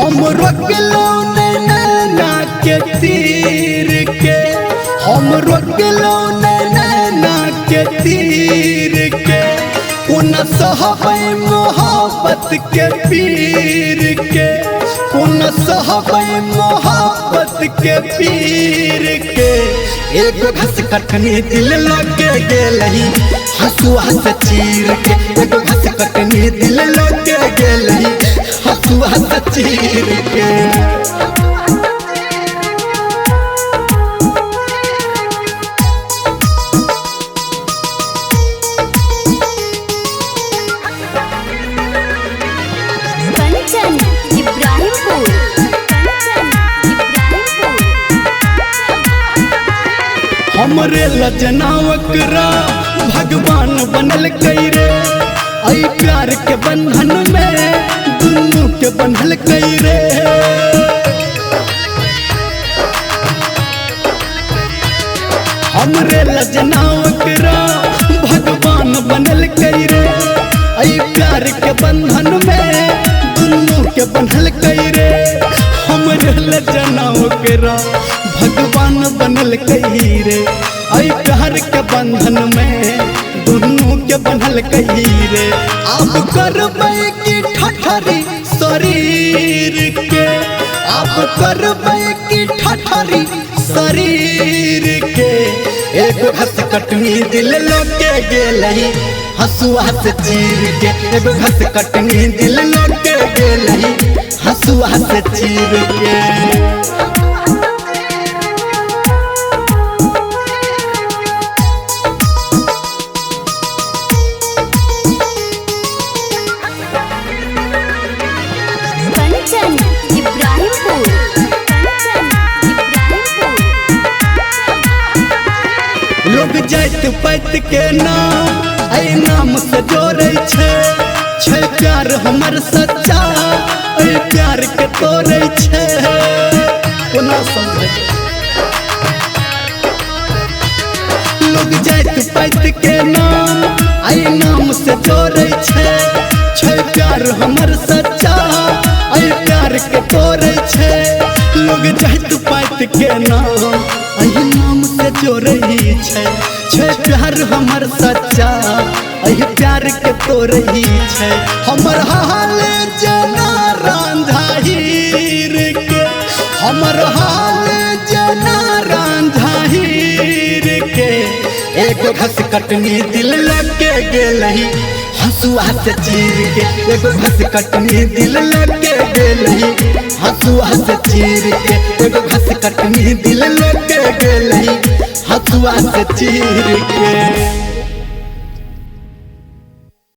हम रोकलो नैना के तीर के, हम रोकलो नैना के तीर के, उन सहबै मोहब्बत के पीर के, उन सहबै मोहब्बत के पीर के। एगो घस कटनी दिल लगे गेलही हसुआ से चीर के, एगो घस कटनी दिल लगे गेलही हसुआ से चीर के। हमरे लजनावकरा भगवान बनल कैरे, आई प्यार के बंधन में दुनू के बंधल कैरे। हमरे लजनावकरा भगवान बनल कैरे, आई प्यार के बंधन में दुनू के बंधल कैरे। हमरे लजनावकरा भगवान बनल कैरे, आई प्यार के बंधन में दुनू के बंधल कैरे। आप करबै की ठठरी शरीर के, आप करबै की ठठरी शरीर के। एगो घस कटनी दिल लगे गेलही हसुआ से चीर के, एगो घस कटनी दिल लगे गेलही हसुआ से चीर के। लोग जाइत पाइत के नाम ऐ नाम से जोड़े छे, प्यार हमर सच्चा ऐ प्यार के तोड़े छे। कोना समझे लोग जाइत पाइत के नाम ऐ नाम से जोड़े छे, प्यार हमर सच्चा ऐ प्यार के तोड़े छे। लोग जाइत पाइत के नाम ऐ नाम से जोड़े छे, प्यार हमर सच्चा ऐ प्यार के तोड़े छे। हमर हाल जना रांझा हीर के, हमर हाल जना रांझा हीर के। एगो घस कटनी दिल लगे गेलही हसुआ से चीर के, एगो घस कटनी दिल लगे गेलही हसुआ से चीर के, एगो घस कटनी दिल लगे गेलही हसुआ से चीर के।